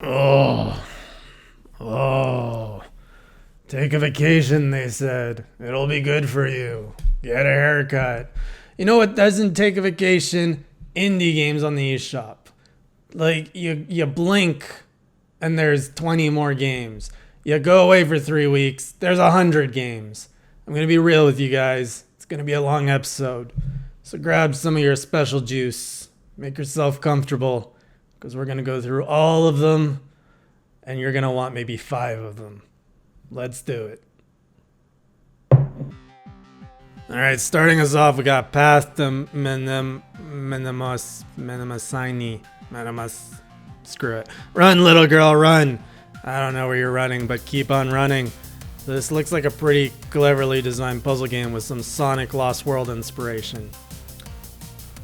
Oh, oh. Take a vacation, they said. It'll be good for you. Get a haircut. You know what doesn't take a vacation? Indie games on the Eshop. Like, you blink and there's 20 more games. You go away for 3 weeks, there's 100 games. I'm going to be real with you guys. It's going to be a long episode. So grab some of your special juice. Make yourself comfortable, because we're going to go through all of them, and you're going to want maybe 5 of them. Let's do it. Alright, starting us off, we got Path to Minimus. Screw it. Run, little girl, run. I don't know where you're running, but keep on running. This looks like a pretty cleverly designed puzzle game with some Sonic Lost World inspiration.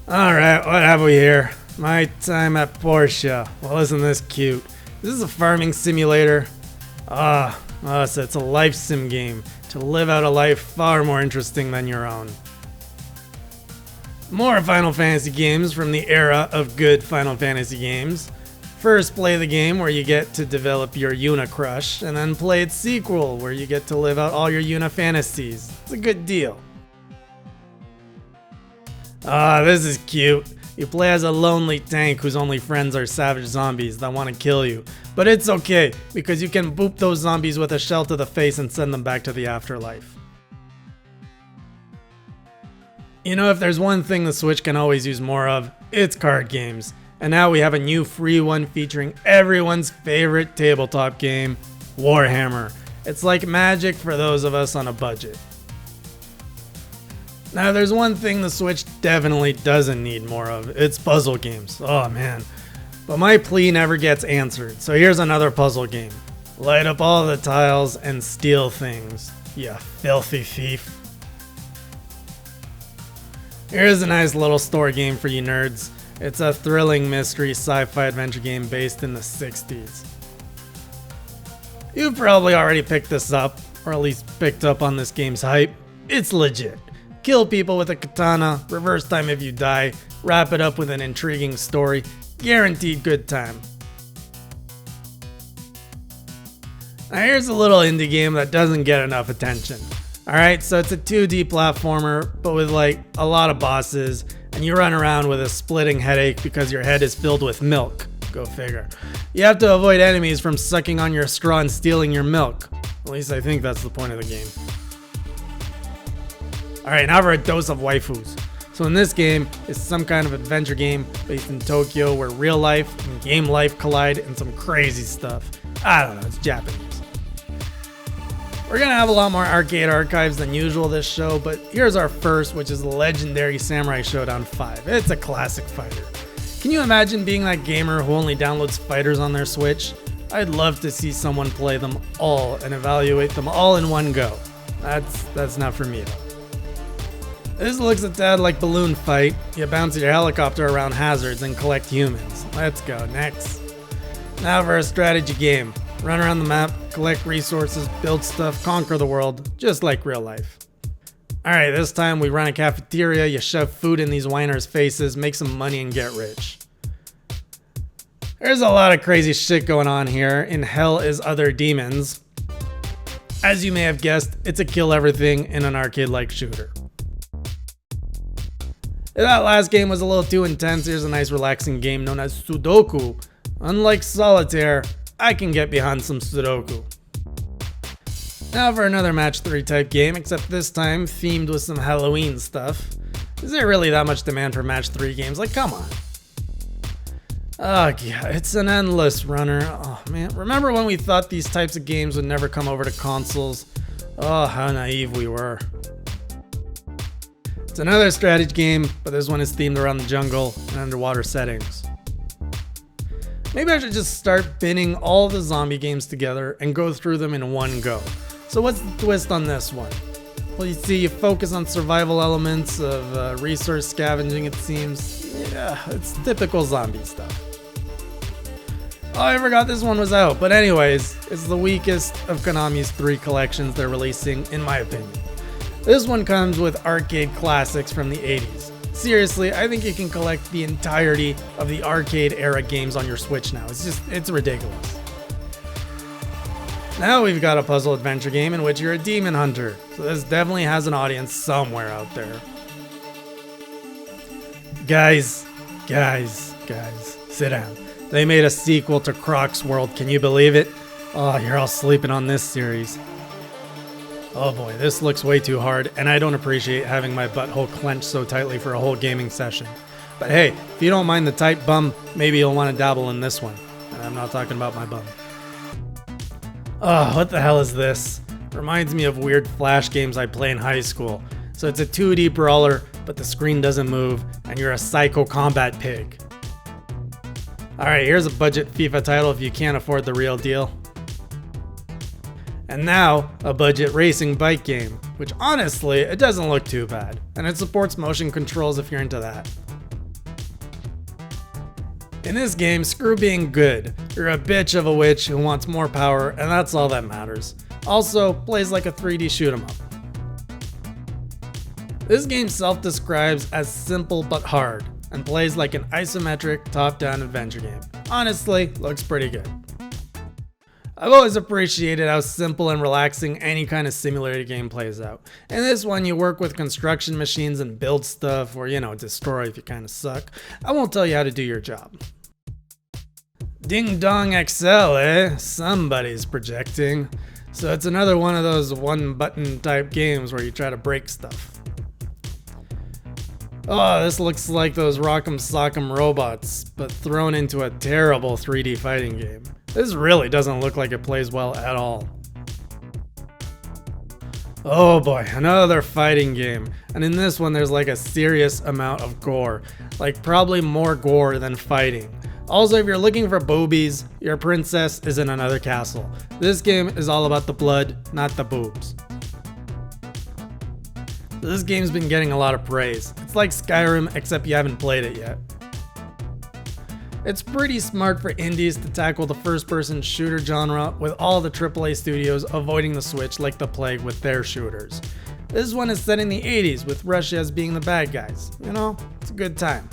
Alright, what have we here? My time at Porsche. Well, isn't this cute? This is a farming simulator. So it's a life sim game to live out a life far more interesting than your own. More Final Fantasy games from the era of good Final Fantasy games. First, play the game where you get to develop your Yuna crush, and then play its sequel where you get to live out all your Yuna fantasies. It's a good deal. This is cute. You play as a lonely tank whose only friends are savage zombies that want to kill you. But it's okay, because you can boop those zombies with a shell to the face and send them back to the afterlife. You know, if there's one thing the Switch can always use more of, it's card games. And now we have a new free one featuring everyone's favorite tabletop game, Warhammer. It's like magic for those of us on a budget. Now, there's one thing the Switch definitely doesn't need more of. It's puzzle games. Oh man. But my plea never gets answered, so here's another puzzle game. Light up all the tiles and steal things, you filthy thief. Here's a nice little store game for you nerds. It's a thrilling mystery sci-fi adventure game based in the 60s. You've probably already picked this up, or at least picked up on this game's hype. It's legit. Kill people with a katana, reverse time if you die, wrap it up with an intriguing story, guaranteed good time. Now here's a little indie game that doesn't get enough attention. Alright, so it's a 2D platformer, but with like a lot of bosses, and you run around with a splitting headache because your head is filled with milk. Go figure. You have to avoid enemies from sucking on your straw and stealing your milk. At least I think that's the point of the game. Alright, now for a dose of waifus. So in this game, it's some kind of adventure game based in Tokyo where real life and game life collide in some crazy stuff. I don't know, it's Japanese. We're gonna have a lot more arcade archives than usual this show, but here's our first, which is the legendary Samurai Shodown V. It's a classic fighter. Can you imagine being that gamer who only downloads fighters on their Switch? I'd love to see someone play them all and evaluate them all in one go. That's not for me though. This looks a tad like Balloon Fight. You bounce your helicopter around hazards and collect humans. Let's go, next. Now for a strategy game. Run around the map, collect resources, build stuff, conquer the world, just like real life. Alright, this time we run a cafeteria, you shove food in these whiners' faces, make some money and get rich. There's a lot of crazy shit going on here. In Hell is Other Demons. As you may have guessed, it's a kill everything in an arcade-like shooter. If that last game was a little too intense, here's a nice relaxing game known as Sudoku. Unlike Solitaire, I can get behind some Sudoku. Now for another match 3 type game, except this time themed with some Halloween stuff. Is there really that much demand for match 3 games? Like, come on. Oh yeah, it's an endless runner. Oh man, remember when we thought these types of games would never come over to consoles? Oh, how naive we were. It's another strategy game, but this one is themed around the jungle and underwater settings. Maybe I should just start binning all the zombie games together and go through them in one go. So what's the twist on this one? Well, you see, you focus on survival elements of resource scavenging, it seems. Yeah, it's typical zombie stuff. Oh, I forgot this one was out, but anyways, it's the weakest of Konami's 3 collections they're releasing, in my opinion. This one comes with arcade classics from the 80s. Seriously, I think you can collect the entirety of the arcade era games on your Switch now. It's ridiculous. Now we've got a puzzle adventure game in which you're a demon hunter. So this definitely has an audience somewhere out there. Guys, sit down. They made a sequel to Croc's World, can you believe it? Oh, you're all sleeping on this series. Oh boy, this looks way too hard, and I don't appreciate having my butthole clenched so tightly for a whole gaming session. But hey, if you don't mind the tight bum, maybe you'll want to dabble in this one. And I'm not talking about my bum. Oh, what the hell is this? Reminds me of weird Flash games I play in high school. So it's a 2D brawler, but the screen doesn't move, and you're a psycho combat pig. Alright, here's a budget FIFA title if you can't afford the real deal. And now, a budget racing bike game, which honestly, it doesn't look too bad, and it supports motion controls if you're into that. In this game, screw being good. You're a bitch of a witch who wants more power, and that's all that matters. Also, plays like a 3D shoot 'em up. This game self-describes as simple but hard, and plays like an isometric top-down adventure game. Honestly, looks pretty good. I've always appreciated how simple and relaxing any kind of simulator game plays out. In this one, you work with construction machines and build stuff, or destroy if you kind of suck. I won't tell you how to do your job. Ding Dong XL, eh? Somebody's projecting. So it's another one of those one-button type games where you try to break stuff. Oh, this looks like those Rock'em Sock'em robots, but thrown into a terrible 3D fighting game. This really doesn't look like it plays well at all. Oh boy, another fighting game. And in this one there's like a serious amount of gore. Like probably more gore than fighting. Also, if you're looking for boobies, your princess is in another castle. This game is all about the blood, not the boobs. This game's been getting a lot of praise. It's like Skyrim, except you haven't played it yet. It's pretty smart for indies to tackle the first-person shooter genre, with all the AAA studios avoiding the Switch like the plague with their shooters. This one is set in the 80s, with Russia as being the bad guys. It's a good time.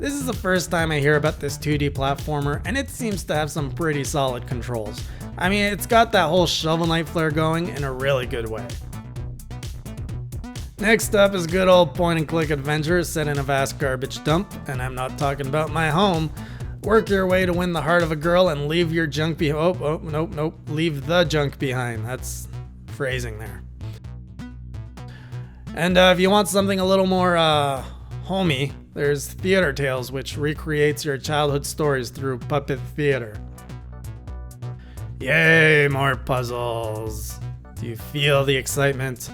This is the first time I hear about this 2D platformer, and it seems to have some pretty solid controls. I mean, it's got that whole Shovel Knight flair going in a really good way. Next up is good old point-and-click adventure set in a vast garbage dump, and I'm not talking about my home. Work your way to win the heart of a girl and leave your junk behind. Nope. Leave the junk behind. That's phrasing there. And if you want something a little more homey, there's Theater Tales, which recreates your childhood stories through puppet theater. Yay, more puzzles. Do you feel the excitement?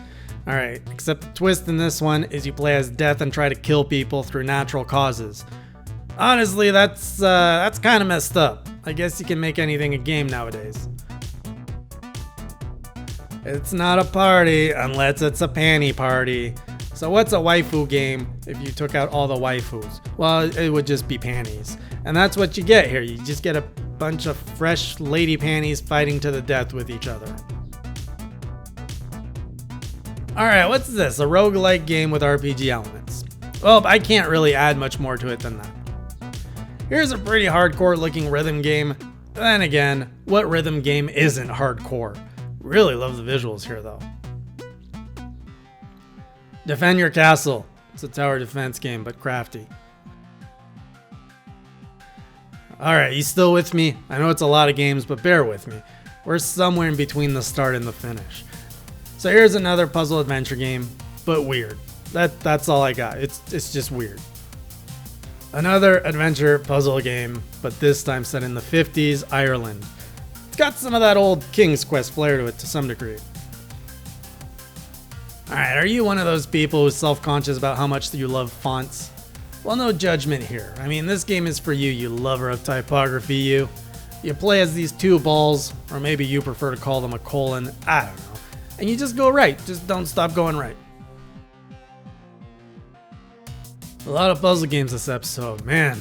Alright, except the twist in this one is you play as Death and try to kill people through natural causes. Honestly, that's kind of messed up. I guess you can make anything a game nowadays. It's not a party unless it's a panty party. So what's a waifu game if you took out all the waifus? Well, it would just be panties. And that's what you get here. You just get a bunch of fresh lady panties fighting to the death with each other. Alright, what's this? A roguelike game with RPG elements. Well, I can't really add much more to it than that. Here's a pretty hardcore looking rhythm game. Then again, what rhythm game isn't hardcore? Really love the visuals here though. Defend Your Castle. It's a tower defense game, but crafty. Alright, you still with me? I know it's a lot of games, but bear with me. We're somewhere in between the start and the finish. So here's another puzzle adventure game, but weird. That's all I got. It's just weird. Another adventure puzzle game, but this time set in the 50s Ireland. It's got some of that old King's Quest flair to it to some degree. Alright, are you one of those people who's self-conscious about how much you love fonts? Well, no judgment here. I mean, this game is for you, you lover of typography, you. You play as these two balls, or maybe you prefer to call them a colon, I don't know. And you just go right, just don't stop going right. A lot of puzzle games this episode, man.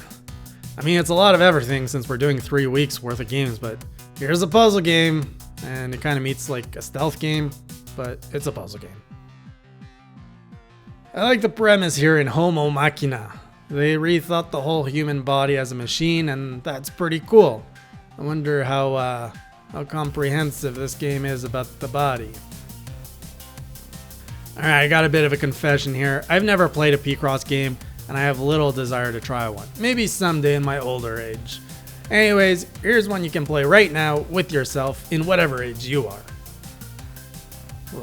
I mean, it's a lot of everything since we're doing 3 weeks worth of games, but here's a puzzle game, and it kind of meets like a stealth game, but it's a puzzle game. I like the premise here in Homo Machina. They rethought the whole human body as a machine, and that's pretty cool. I wonder how comprehensive this game is about the body. Alright, I got a bit of a confession here. I've never played a Picross game, and I have little desire to try one. Maybe someday in my older age. Anyways, here's one you can play right now with yourself in whatever age you are.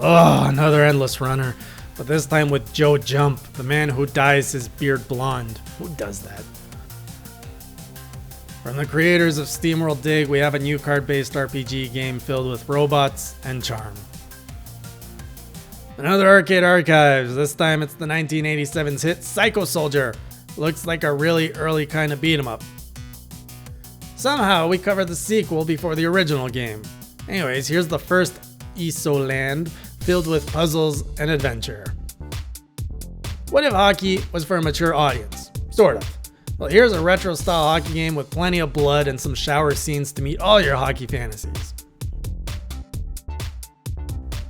Oh, another endless runner. But this time with Joe Jump, the man who dyes his beard blonde. Who does that? From the creators of SteamWorld Dig, we have a new card-based RPG game filled with robots and charm. Another Arcade Archives. This time it's the 1987's hit Psycho Soldier. Looks like a really early kind of beat 'em up. Somehow we covered the sequel before the original game. Anyways, here's the first Isoland, filled with puzzles and adventure. What if hockey was for a mature audience? Sort of. Well, here's a retro-style hockey game with plenty of blood and some shower scenes to meet all your hockey fantasies.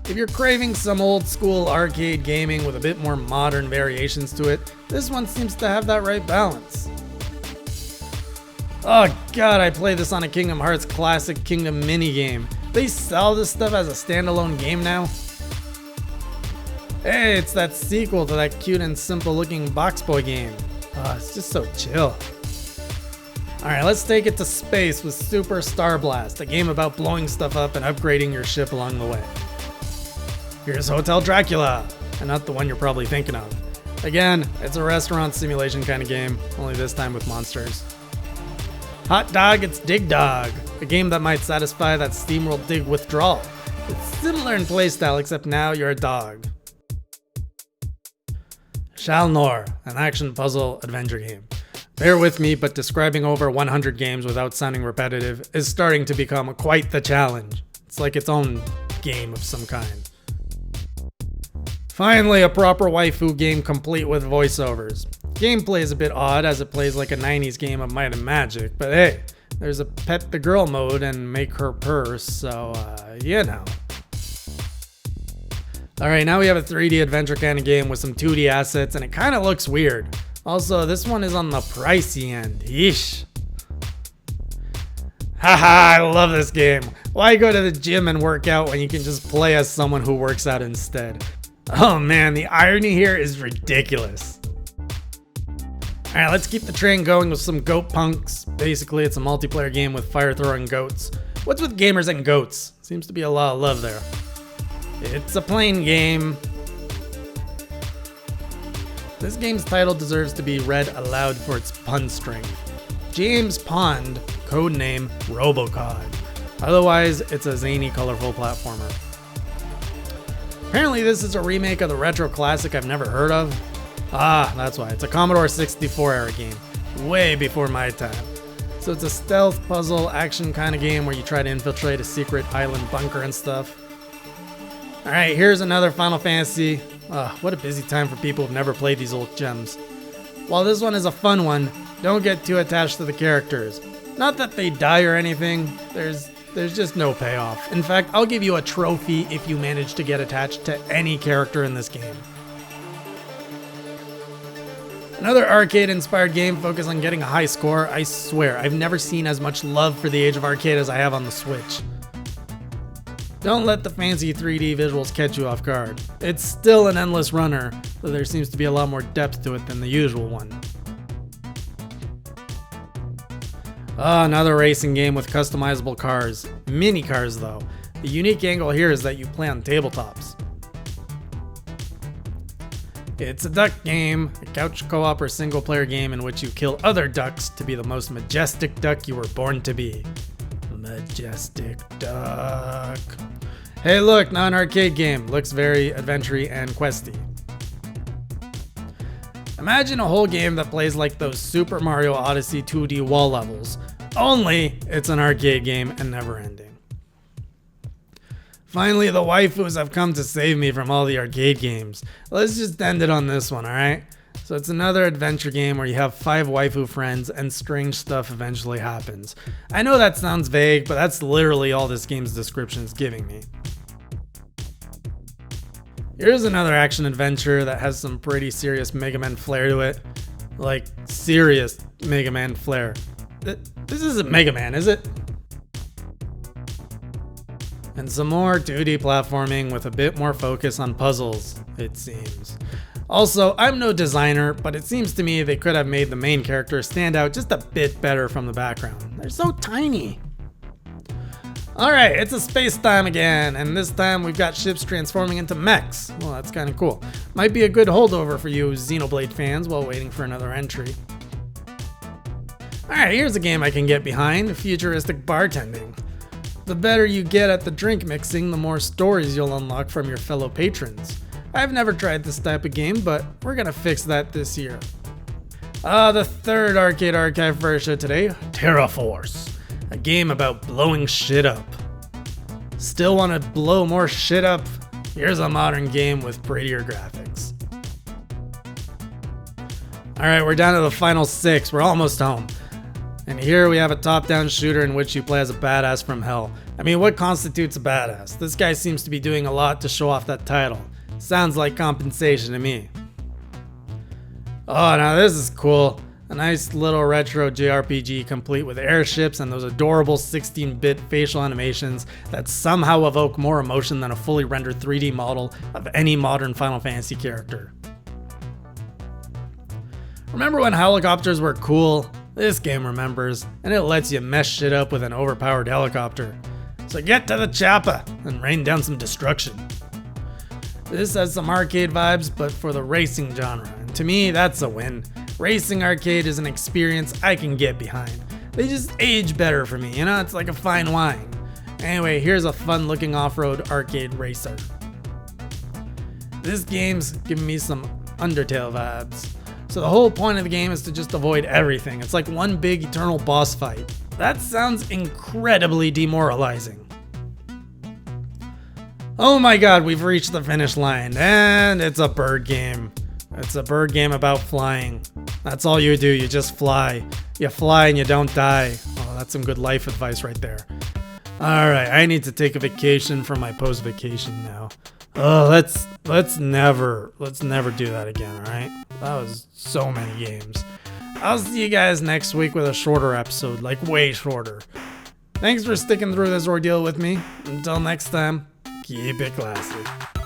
If you're craving some old-school arcade gaming with a bit more modern variations to it, this one seems to have that right balance. Oh god, I played this on a Kingdom Hearts Classic Kingdom minigame. They sell this stuff as a standalone game now? Hey, it's that sequel to that cute and simple looking BoxBoy game. It's just so chill. Alright, let's take it to space with Super Star Blast, a game about blowing stuff up and upgrading your ship along the way. Here's Hotel Dracula, and not the one you're probably thinking of. Again, it's a restaurant simulation kind of game, only this time with monsters. Hot Dog, it's Dig Dog, a game that might satisfy that SteamWorld Dig withdrawal. It's similar in playstyle, except now you're a dog. Shalnor, an action puzzle adventure game. Bear with me, but describing over 100 games without sounding repetitive is starting to become quite the challenge. It's like its own game of some kind. Finally, a proper waifu game complete with voiceovers. Gameplay is a bit odd as it plays like a 90s game of Might and Magic, but hey, there's a pet the girl mode and make her purr, so you know. Alright, now we have a 3D adventure kind of game with some 2D assets, and it kind of looks weird. Also, this one is on the pricey end. Yeesh. Haha, I love this game. Why go to the gym and work out when you can just play as someone who works out instead? Oh man, the irony here is ridiculous. Alright, let's keep the train going with some goat punks. Basically, it's a multiplayer game with fire-throwing goats. What's with gamers and goats? Seems to be a lot of love there. It's a plain game. This game's title deserves to be read aloud for its pun strength. James Pond, codename Robocod. Otherwise, it's a zany, colorful platformer. Apparently this is a remake of the retro classic I've never heard of. That's why. It's a Commodore 64 era game. Way before my time. So it's a stealth puzzle action kind of game where you try to infiltrate a secret island bunker and stuff. Alright, here's another Final Fantasy. What a busy time for people who've never played these old gems. While this one is a fun one, don't get too attached to the characters. Not that they die or anything, there's just no payoff. In fact, I'll give you a trophy if you manage to get attached to any character in this game. Another arcade-inspired game focused on getting a high score. I swear, I've never seen as much love for the age of arcade as I have on the Switch. Don't let the fancy 3D visuals catch you off guard. It's still an endless runner, though there seems to be a lot more depth to it than the usual one. Another racing game with customizable cars. Mini cars though. The unique angle here is that you play on tabletops. It's a duck game, a couch co-op or single player game in which you kill other ducks to be the most majestic duck you were born to be. Majestic duck. Hey look, now an arcade game. Looks very adventure-y and questy. Imagine a whole game that plays like those Super Mario Odyssey 2D wall levels. Only it's an arcade game and never ending. Finally, the waifus have come to save me from all the arcade games. Let's just end it on this one, alright? So it's another adventure game where you have 5 waifu friends and strange stuff eventually happens. I know that sounds vague, but that's literally all this game's description is giving me. Here's another action adventure that has some pretty serious Mega Man flair to it. Like, serious Mega Man flair. This isn't Mega Man, is it? And some more 2D platforming with a bit more focus on puzzles, it seems. Also, I'm no designer, but it seems to me they could have made the main character stand out just a bit better from the background. They're so tiny. Alright, it's a space time again, and this time we've got ships transforming into mechs. Well, that's kind of cool. Might be a good holdover for you Xenoblade fans while waiting for another entry. Alright, here's a game I can get behind, futuristic bartending. The better you get at the drink mixing, the more stories you'll unlock from your fellow patrons. I've never tried this type of game, but we're gonna fix that this year. The third arcade archive for our show today, TerraForce, a game about blowing shit up. Still wanna blow more shit up? Here's a modern game with prettier graphics. Alright, we're down to the final 6, we're almost home. And here we have a top-down shooter in which you play as a badass from hell. I mean, what constitutes a badass? This guy seems to be doing a lot to show off that title. Sounds like compensation to me. Oh, now this is cool. A nice little retro JRPG complete with airships and those adorable 16-bit facial animations that somehow evoke more emotion than a fully rendered 3D model of any modern Final Fantasy character. Remember when helicopters were cool? This game remembers, and it lets you mess shit up with an overpowered helicopter. So get to the chopper and rain down some destruction. This has some arcade vibes, but for the racing genre, and to me, that's a win. Racing arcade is an experience I can get behind. They just age better for me, you know? It's like a fine wine. Anyway, here's a fun-looking off-road arcade racer. This game's giving me some Undertale vibes. So the whole point of the game is to just avoid everything. It's like one big eternal boss fight. That sounds incredibly demoralizing. Oh my god, we've reached the finish line, and it's a bird game. It's a bird game about flying. That's all you do, you just fly. You fly and you don't die. Oh, that's some good life advice right there. Alright, I need to take a vacation from my post-vacation now. Oh, let's never do that again, alright? That was so many games. I'll see you guys next week with a shorter episode, like way shorter. Thanks for sticking through this ordeal with me. Until next time, keep it classy.